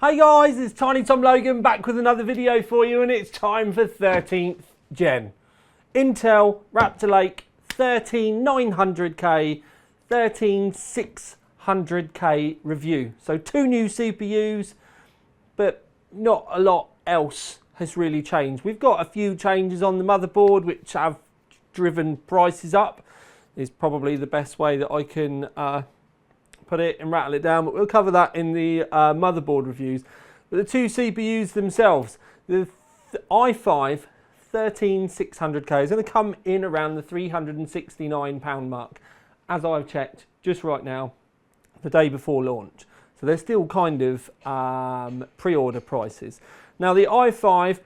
Hey guys, it's Tiny Tom Logan back with another video for you, and it's time for 13th Gen. Intel Raptor Lake 13900K, 13600K review. So two new CPUs, but not a lot else has really changed. We've got a few changes on the motherboard which have driven prices up, is probably the best way that I can put it and rattle it down, but we'll cover that in the motherboard reviews. But the two CPUs themselves, the i5 13600K is going to come in around the £369 mark, as I've checked just right now, the day before launch. So they're still kind of pre-order prices. Now the i5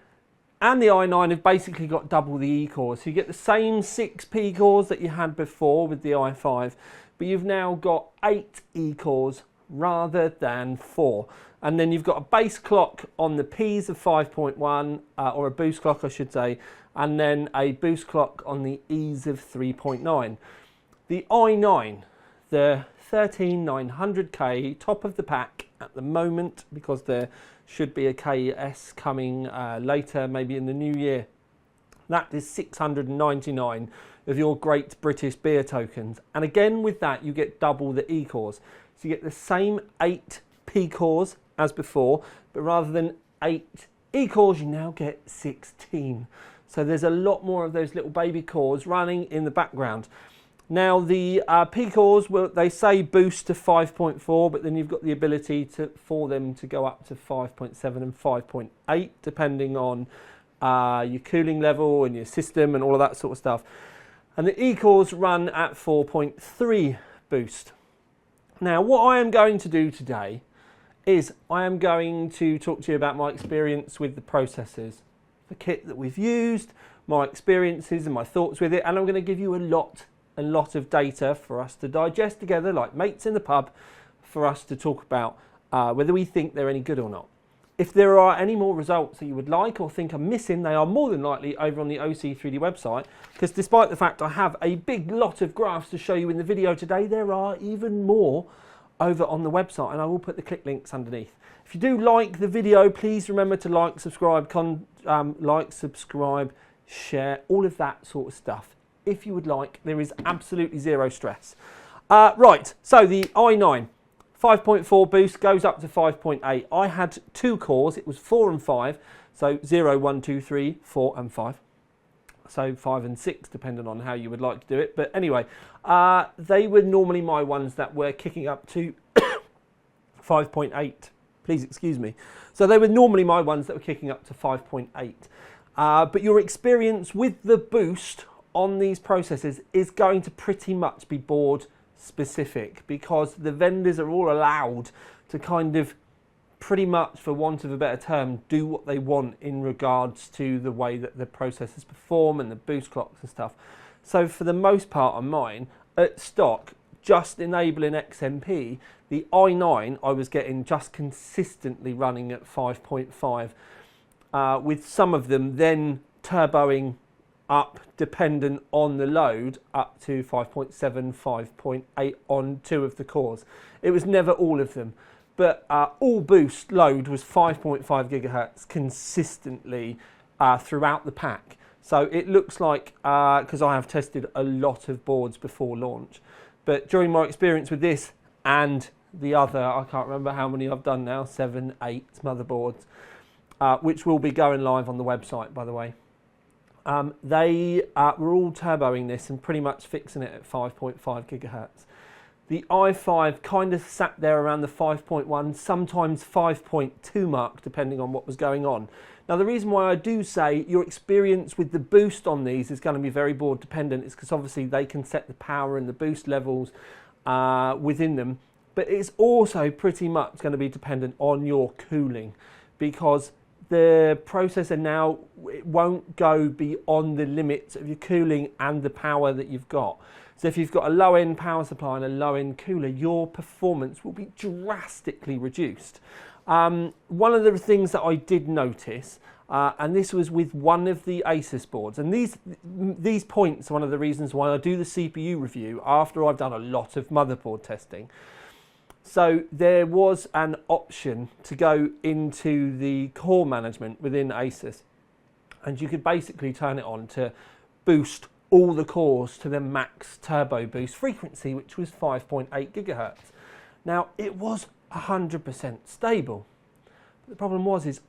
and the i9 have basically got double the E-cores. So you get the same 6 P-cores that you had before with the i5, but you've now got 8 E-cores rather than 4. And then you've got a base clock on the Ps of 5.1, or a boost clock I should say, and then a boost clock on the Es of 3.9. The i9, the 13900K, top of the pack at the moment, because there should be a KS coming later, maybe in the new year. That is 699 of your Great British Beer tokens. And again with that you get double the E-cores. So you get the same 8 P-cores as before, but rather than 8 E-cores you now get 16. So there's a lot more of those little baby cores running in the background. Now the P-cores, well, they say boost to 5.4, but then you've got the ability for them to go up to 5.7 and 5.8 depending on your cooling level and your system and all of that sort of stuff. And the E-cores run at 4.3 boost. Now what I am going to do today is I am going to talk to you about my experience with the processors, the kit that we've used, my experiences and my thoughts with it, and I'm going to give you a lot of data for us to digest together like mates in the pub, for us to talk about whether we think they're any good or not. If there are any more results that you would like or think I'm missing, they are more than likely over on the OC3D website, because despite the fact I have a big lot of graphs to show you in the video today, there are even more over on the website, and I will put the click links underneath. If you do like the video, please remember to like, subscribe, share, all of that sort of stuff. If you would like, there is absolutely zero stress. Right, so the i9. 5.4 boost goes up to 5.8. I had 2 cores, it was 4 and 5, so 0, 1, 2, 3, 4 and 5. So 5 and 6 depending on how you would like to do it. But anyway, they were normally my ones that were kicking up to 5.8. Please excuse me. So they were normally my ones that were kicking up to 5.8. But your experience with the boost on these processors is going to pretty much be board specific, because the vendors are all allowed to kind of pretty much, for want of a better term, do what they want in regards to the way that the processors perform and the boost clocks and stuff. So for the most part on mine, at stock, just enabling XMP, the i9 I was getting just consistently running at 5.5, with some of them then turboing up dependent on the load up to 5.7, 5.8 on 2 of the cores. It was never all of them, but all boost load was 5.5 gigahertz consistently throughout the pack. So it looks like, because I have tested a lot of boards before launch, but during my experience with this and the other, I can't remember how many I've done now, 7, 8 motherboards, which will be going live on the website by the way. They were all turboing this and pretty much fixing it at 5.5 gigahertz. The i5 kind of sat there around the 5.1, sometimes 5.2 mark, depending on what was going on. Now the reason why I do say your experience with the boost on these is going to be very board dependent is because obviously they can set the power and the boost levels within them, but it's also pretty much going to be dependent on your cooling, because the processor now, it won't go beyond the limits of your cooling and the power that you've got. So if you've got a low-end power supply and a low-end cooler, your performance will be drastically reduced. One of the things that I did notice, and this was with one of the Asus boards, and these points are one of the reasons why I do the CPU review after I've done a lot of motherboard testing. So there was an option to go into the core management within Asus, and you could basically turn it on to boost all the cores to the max turbo boost frequency, which was 5.8 gigahertz. Now, it was 100% stable. But the problem is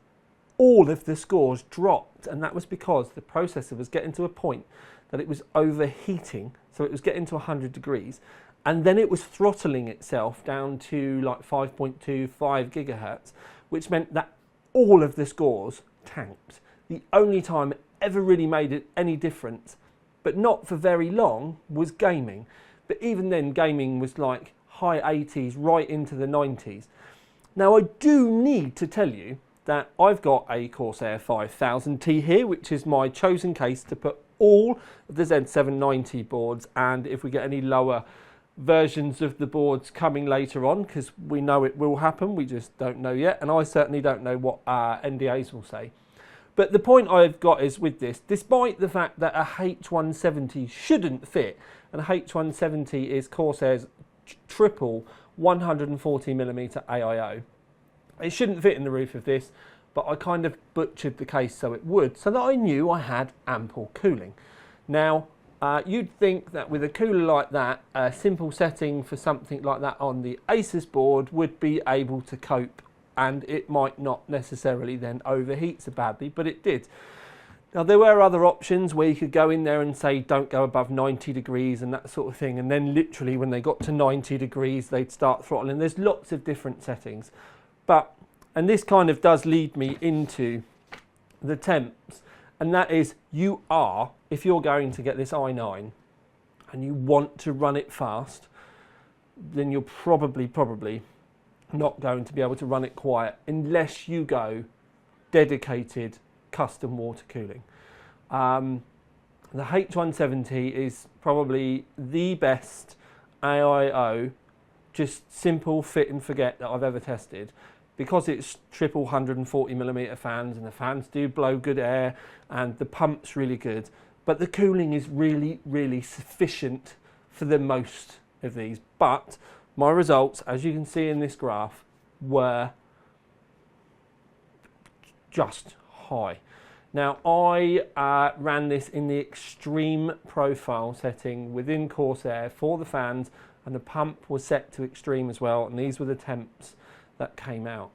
all of the scores dropped, and that was because the processor was getting to a point that it was overheating, so it was getting to 100 degrees, and then it was throttling itself down to like 5.25 gigahertz, which meant that all of the scores tanked. The only time it ever really made it any difference, but not for very long, was gaming. But even then, gaming was like high 80s right into the 90s. Now, I do need to tell you that I've got a Corsair 5000T here, which is my chosen case to put all of the Z790 boards, and if we get any lower versions of the boards coming later on, because we know it will happen, we just don't know yet, and I certainly don't know what NDAs will say. But the point I've got is with this, despite the fact that a H170 shouldn't fit, and a H170 is Corsair's triple 140mm AIO, it shouldn't fit in the roof of this, but I kind of butchered the case so it would, so that I knew I had ample cooling. Now, you'd think that with a cooler like that, a simple setting for something like that on the Asus board would be able to cope, and it might not necessarily then overheat so badly, but it did. Now, there were other options where you could go in there and say don't go above 90 degrees and that sort of thing, and then literally when they got to 90 degrees they'd start throttling. There's lots of different settings, but, and this kind of does lead me into the temps, and that is, you are, if you're going to get this i9 and you want to run it fast, then you're probably not going to be able to run it quiet unless you go dedicated custom water cooling. The H170 is probably the best AIO, just simple fit and forget, that I've ever tested, because it's triple 140mm fans, and the fans do blow good air and the pump's really good, but the cooling is really sufficient for the most of these. But my results, as you can see in this graph, were just high. Now, I ran this in the extreme profile setting within Corsair for the fans, and the pump was set to extreme as well, and these were the temps that came out.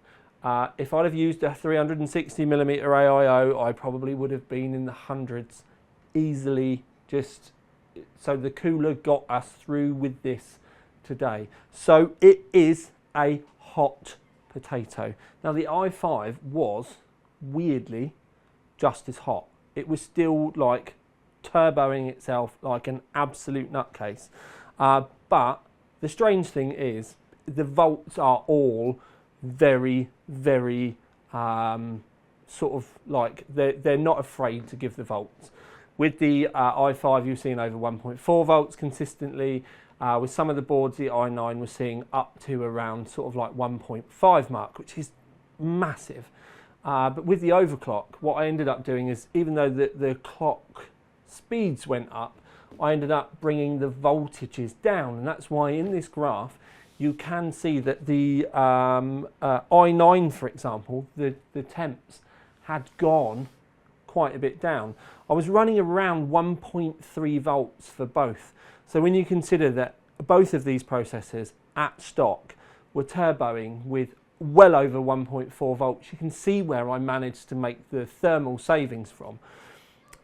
If I'd have used a 360mm AIO, I probably would have been in the hundreds easily, just so the cooler got us through with this today. So it is a hot potato. Now, the i5 was weirdly just as hot. It was still like turboing itself like an absolute nutcase. But the strange thing is the volts are all very sort of like, they're not afraid to give the volts. With the i5 you're seeing over 1.4 volts consistently. With some of the boards, the i9 was seeing up to around sort of like 1.5 mark, which is massive. But with the overclock, what I ended up doing is, even though the clock speeds went up, I ended up bringing the voltages down, and that's why in this graph you can see that the i9, for example, the temps had gone quite a bit down. I was running around 1.3 volts for both. So when you consider that both of these processors at stock were turboing with well over 1.4 volts, you can see where I managed to make the thermal savings from.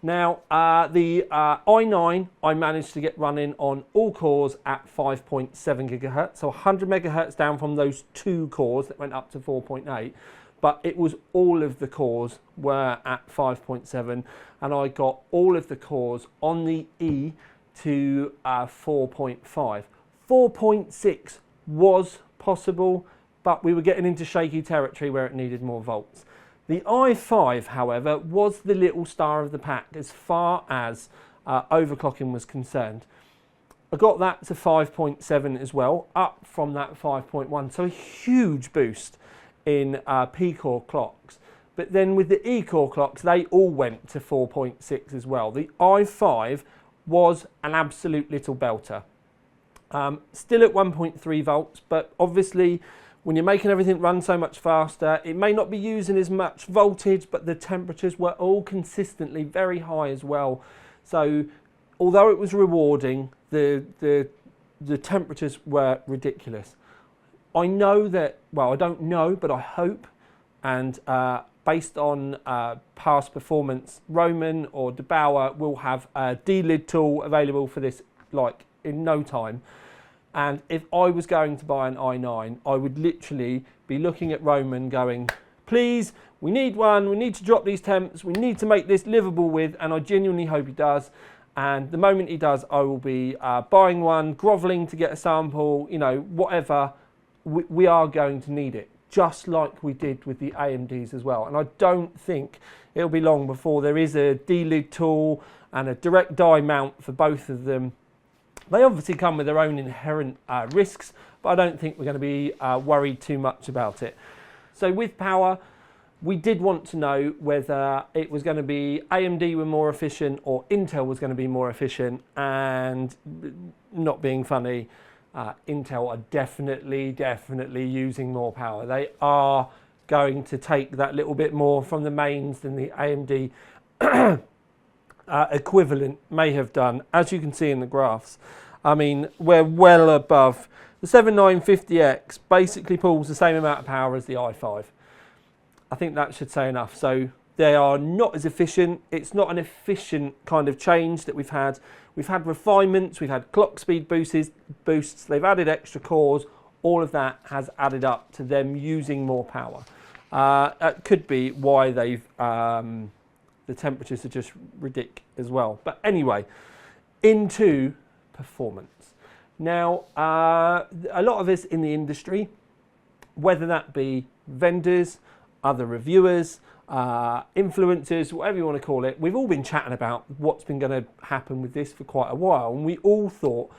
Now, the i9 I managed to get running on all cores at 5.7 gigahertz, so 100 megahertz down from those two cores that went up to 4.8, but it was all of the cores were at 5.7, and I got all of the cores on the E to 4.5. 4.6 was possible, but we were getting into shaky territory where it needed more volts. The i5, however, was the little star of the pack as far as overclocking was concerned. I got that to 5.7 as well, up from that 5.1, so a huge boost in P-core clocks. But then with the E-core clocks, they all went to 4.6 as well. The i5 was an absolute little belter. Still at 1.3 volts, but obviously when you're making everything run so much faster, it may not be using as much voltage, but the temperatures were all consistently very high as well. So although it was rewarding, the temperatures were ridiculous. I know that, well, I don't know, but I hope, and based on past performance, Roman or DeBauer will have a delid tool available for this like in no time. And if I was going to buy an i9, I would literally be looking at Roman going, please, we need one, we need to drop these temps, we need to make this livable with, and I genuinely hope he does. And the moment he does, I will be buying one, grovelling to get a sample, you know, whatever. We are going to need it, just like we did with the AMDs as well. And I don't think it'll be long before there is a delid tool and a direct die mount for both of them. They obviously come with their own inherent risks, but I don't think we're going to be worried too much about it. So with power, we did want to know whether it was going to be AMD were more efficient or Intel was going to be more efficient, and not being funny, Intel are definitely using more power. They are going to take that little bit more from the mains than the AMD equivalent may have done, as you can see in the graphs. I mean, we're well above. The 7950X basically pulls the same amount of power as the i5. I think that should say enough. So they are not as efficient. It's not an efficient kind of change that we've had. We've had refinements, we've had clock speed boosts, they've added extra cores. All of that has added up to them using more power. That could be why they've the temperatures are just ridiculous as well. But anyway, into performance. Now, a lot of us in the industry, whether that be vendors, other reviewers, influencers, whatever you want to call it, we've all been chatting about what's been going to happen with this for quite a while, and we all thought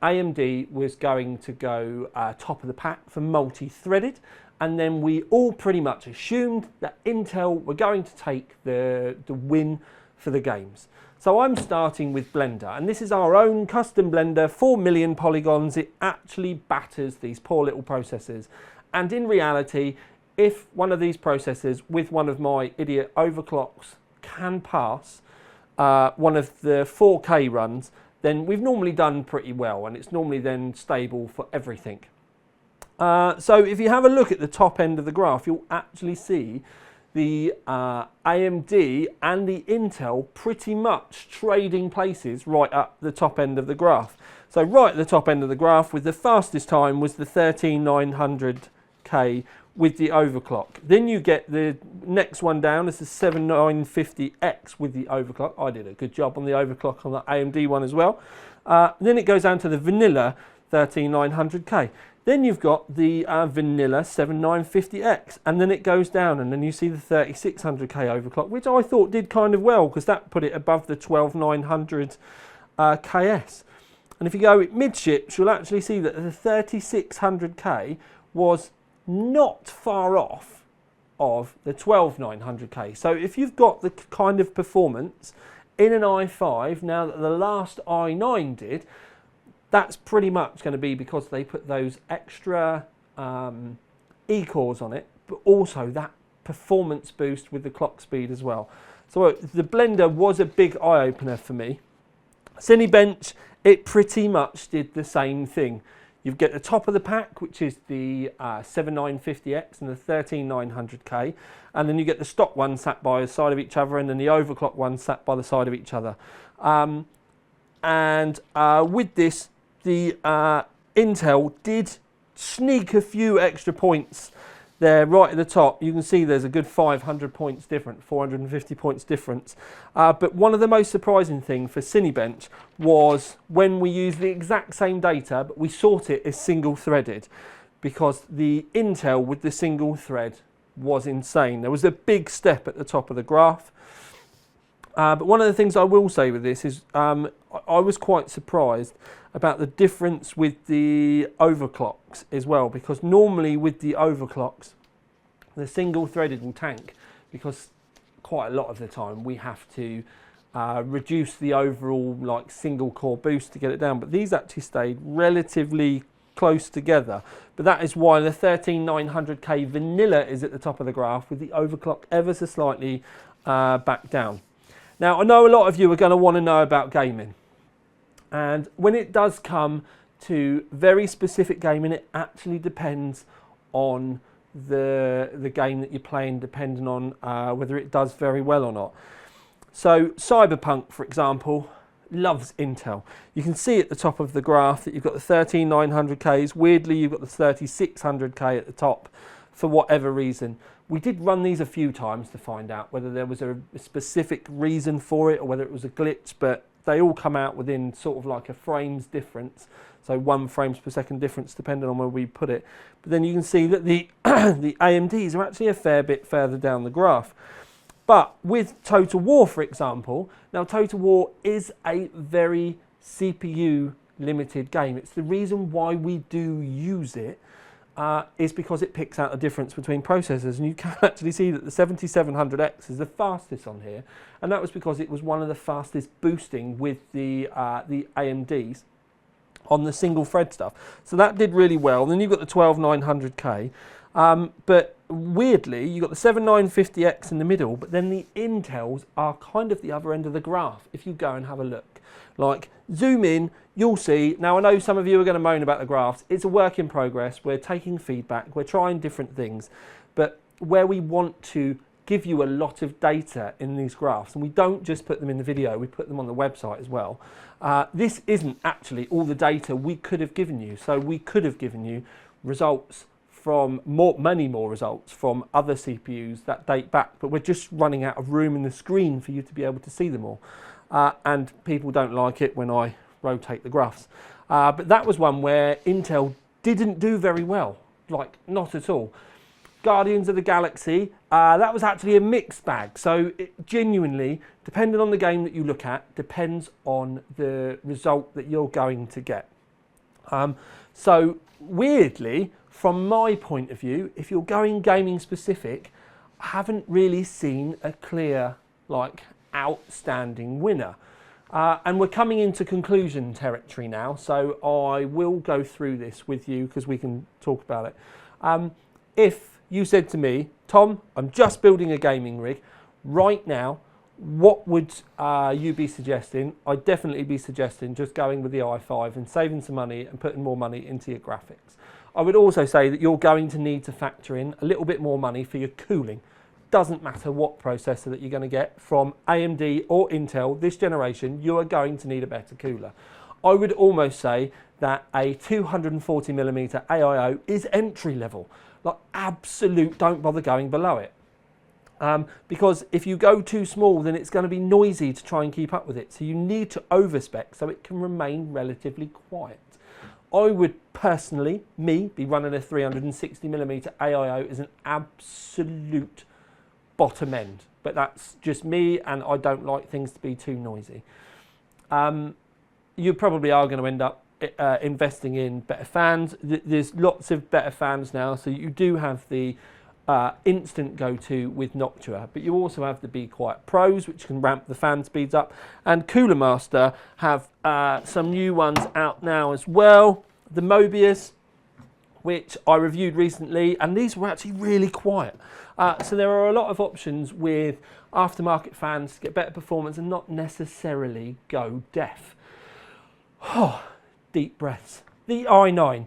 AMD was going to go top of the pack for multi-threaded, and then we all pretty much assumed that Intel were going to take the win for the games. So I'm starting with Blender, and this is our own custom Blender, 4 million polygons. It actually batters these poor little processors, and in reality, if one of these processors with one of my idiot overclocks can pass one of the 4K runs, then we've normally done pretty well, and it's normally then stable for everything. So if you have a look at the top end of the graph, you'll actually see the AMD and the Intel pretty much trading places right up the top end of the graph. So right at the top end of the graph with the fastest time was the 13900K with the overclock. Then you get the next one down as the 7950X with the overclock. I did a good job on the overclock on the AMD one as well. Then it goes down to the vanilla 13900K. Then you've got the vanilla 7950X, and then it goes down, and then you see the 3600K overclock, which I thought did kind of well because that put it above the 12900 KS. And if you go midships, you'll actually see that the 3600K was not far off of the 12900K. So if you've got the kind of performance in an i5 now that the last i9 did, that's pretty much going to be because they put those extra E-cores on it, but also that performance boost with the clock speed as well. So the Blender was a big eye-opener for me. Cinebench, it pretty much did the same thing. You get the top of the pack, which is the 7950X and the 13900K, and then you get the stock one sat by the side of each other, and then the overclock one sat by the side of each other. With this, the Intel did sneak a few extra points there right at the top. You can see there's a good 500 points different, 450 points difference. But one of the most surprising things for Cinebench was when we used the exact same data, but we sort it as single threaded, because the Intel with the single thread was insane. There was a big step at the top of the graph. But one of the things I will say with this is I was quite surprised about the difference with the overclocks as well, because normally with the overclocks, the single threaded will tank, because quite a lot of the time we have to reduce the overall like single core boost to get it down, but these actually stayed relatively close together. But that is why the 13900K vanilla is at the top of the graph with the overclock ever so slightly back down. Now, I know a lot of you are going to want to know about gaming, and when it does come to very specific gaming, it actually depends on the game that you're playing, depending on whether it does very well or not. So Cyberpunk, for example, loves Intel. You can see at the top of the graph that you've got the 13900Ks. Weirdly, you've got the 3600K at the top for whatever reason. We did run these a few times to find out whether there was a specific reason for it or whether it was a glitch, but they all come out within sort of like a frames difference. So 1 frames per second difference depending on where we put it. But then you can see that the the AMDs are actually a fair bit further down the graph. But with Total War, for example, now Total War is a very CPU limited game. It's the reason why we do use it is because it picks out the difference between processors, and you can actually see that the 7700X is the fastest on here, and that was because it was one of the fastest boosting with the AMDs on the single thread stuff. So that did really well. Then you've got the 12900K, but weirdly you've got the 7950X in the middle, but then the Intels are kind of the other end of the graph if you go and have a look. Like, zoom in, you'll see. Now, I know some of you are going to moan about the graphs. It's a work in progress. We're taking feedback. We're trying different things. But where we want to give you a lot of data in these graphs, and we don't just put them in the video, we put them on the website as well. This isn't actually all the data we could have given you. So we could have given you results from many more results from other CPUs that date back, but we're just running out of room in the screen for you to be able to see them all. And people don't like it when I rotate the graphs. But that was one where Intel didn't do very well, like not at all. Guardians of the Galaxy, that was actually a mixed bag. So it genuinely, depending on the game that you look at, depends on the result that you're going to get. So weirdly, from my point of view, if you're going gaming specific, I haven't really seen a clear, like, outstanding winner. And we're coming into conclusion territory now, so I will go through this with you because we can talk about it. If you said to me, Tom, I'm just building a gaming rig right now, what would you be suggesting? I'd definitely be suggesting just going with the i5 and saving some money and putting more money into your graphics. I would also say that you're going to need to factor in a little bit more money for your cooling. Doesn't matter what processor that you're going to get from AMD or Intel this generation, you are going to need a better cooler. I would almost say that a 240mm AIO is entry level. Like, absolute, don't bother going below it. Because if you go too small, then it's going to be noisy to try and keep up with it. So you need to overspec so it can remain relatively quiet. I would personally, be running a 360mm AIO as an absolute bottom end. But that's just me, and I don't like things to be too noisy. You probably are going to end up investing in better fans. There's lots of better fans now, so you do have the instant go-to with Noctua, but you also have the Be Quiet Pros, which can ramp the fan speeds up, and Cooler Master have some new ones out now as well. The Mobius, which I reviewed recently, and these were actually really quiet. So there are a lot of options with aftermarket fans to get better performance and not necessarily go deaf. Deep breaths. The i9.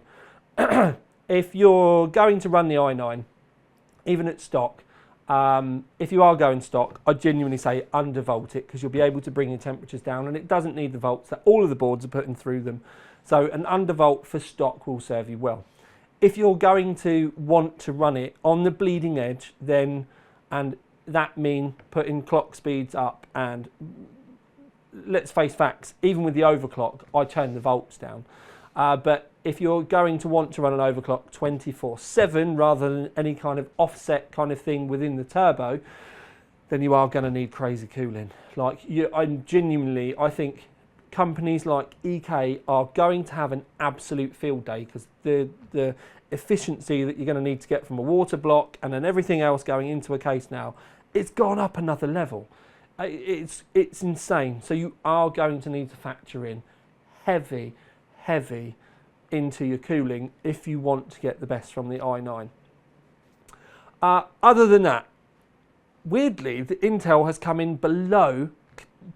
If you're going to run the i9, even at stock, if you are going stock, I genuinely say undervolt it because you'll be able to bring your temperatures down, and it doesn't need the volts that all of the boards are putting through them. So an undervolt for stock will serve you well. If you're going to want to run it on the bleeding edge, then, and that means putting clock speeds up, and let's face facts, even with the overclock, I turn the volts down. But if you're going to want to run an overclock 24/7 rather than any kind of offset kind of thing within the turbo, then you are going to need crazy cooling. Like, I think companies like EK are going to have an absolute field day because the efficiency that you're going to need to get from a water block and then everything else going into a case now, it's gone up another level. It's insane. So you are going to need to factor in heavy into your cooling if you want to get the best from the i9. Other than that, weirdly, the Intel has come in below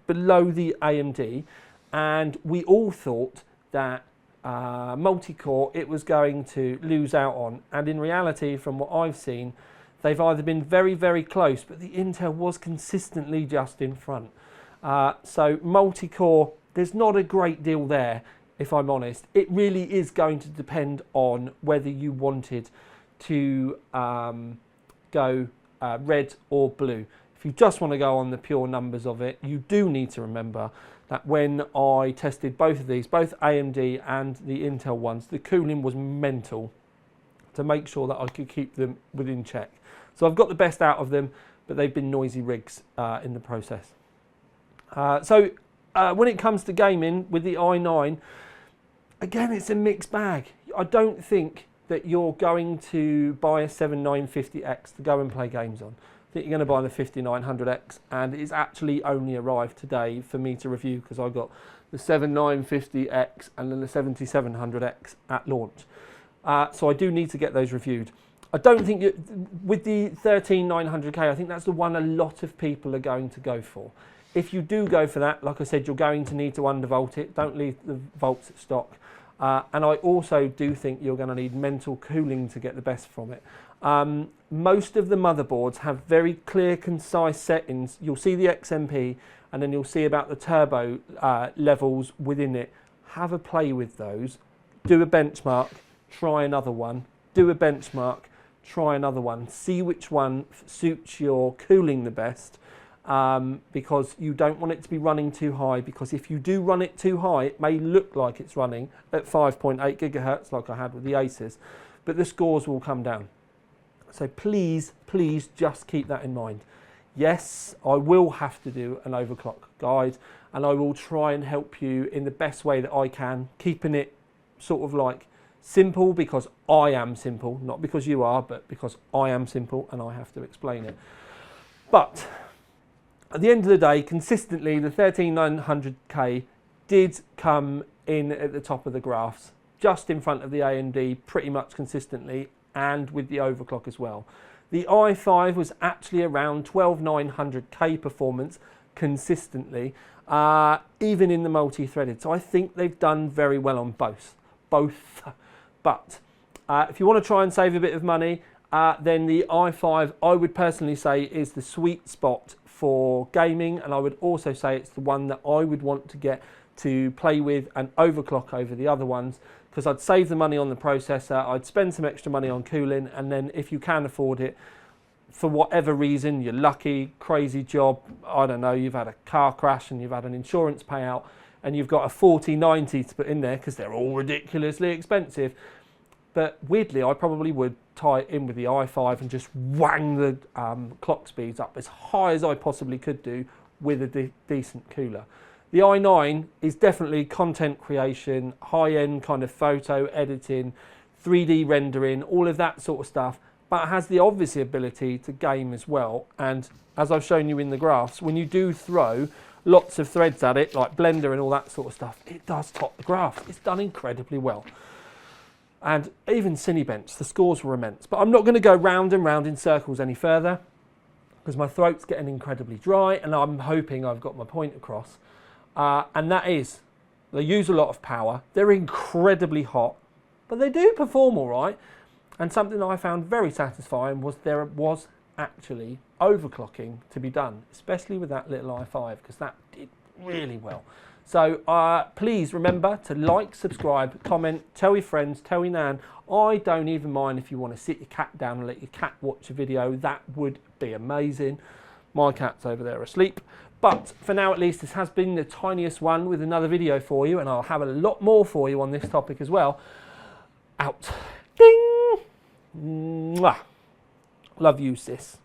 the AMD, and we all thought that multi-core it was going to lose out on, and in reality, from what I've seen, they've either been very close, but the Intel was consistently just in front. So multi-core, there's not a great deal there, if I'm honest. It really is going to depend on whether you wanted to go red or blue. If you just want to go on the pure numbers of it, you do need to remember that when I tested both of these, both AMD and the Intel ones, the cooling was mental to make sure that I could keep them within check. So I've got the best out of them, but they've been noisy rigs in the process. So when it comes to gaming with the i9, again, it's a mixed bag. I don't think that you're going to buy a 7950X to go and play games on. I think you're going to buy the 5900X, and it's actually only arrived today for me to review because I got the 7950X and then the 7700X at launch. So I do need to get those reviewed. I don't think with the 13900K, I think that's the one a lot of people are going to go for. If you do go for that, like I said, you're going to need to undervolt it. Don't leave the volts at stock. And I also do think you're going to need mental cooling to get the best from it. Most of the motherboards have very clear, concise settings. You'll see the XMP, and then you'll see about the turbo levels within it. Have a play with those. Do a benchmark, try another one. Do a benchmark, try another one. See which one suits your cooling the best. Because you don't want it to be running too high, because if you do run it too high, it may look like it's running at 5.8 gigahertz like I had with the Aces, but the scores will come down. So please just keep that in mind. Yes, I will have to do an overclock guide, and I will try and help you in the best way that I can, keeping it sort of like simple, because I am simple, not because you are, but because I am simple and I have to explain it. But at the end of the day, consistently, the 13900K did come in at the top of the graphs, just in front of the AMD pretty much consistently, and with the overclock as well. The i5 was actually around 12900K performance consistently, even in the multi-threaded. So I think they've done very well on both. But if you want to try and save a bit of money, then the i5, I would personally say, is the sweet spot for gaming, and I would also say it's the one that I would want to get to play with and overclock over the other ones, because I'd save the money on the processor, I'd spend some extra money on cooling, and then if you can afford it, for whatever reason, you're lucky, crazy job, I don't know, you've had a car crash and you've had an insurance payout, and you've got a 4090 to put in there, because they're all ridiculously expensive. But weirdly, I probably would tie it in with the i5 and just wang the clock speeds up as high as I possibly could do with a decent cooler. The i9 is definitely content creation, high-end kind of photo editing, 3D rendering, all of that sort of stuff, but it has the obvious ability to game as well. And as I've shown you in the graphs, when you do throw lots of threads at it, like Blender and all that sort of stuff, it does top the graphs. It's done incredibly well. And even Cinebench, the scores were immense. But I'm not going to go round and round in circles any further, because my throat's getting incredibly dry, and I'm hoping I've got my point across. And that is, they use a lot of power, they're incredibly hot, but they do perform all right. And something that I found very satisfying was there was actually overclocking to be done, especially with that little i5, because that did really well. So please remember to like, subscribe, comment, tell your friends, tell your nan. I don't even mind if you want to sit your cat down and let your cat watch a video. That would be amazing. My cat's over there asleep. But for now, at least, this has been the tiniest one with another video for you, and I'll have a lot more for you on this topic as well. Out. Ding! Mwah. Love you, sis.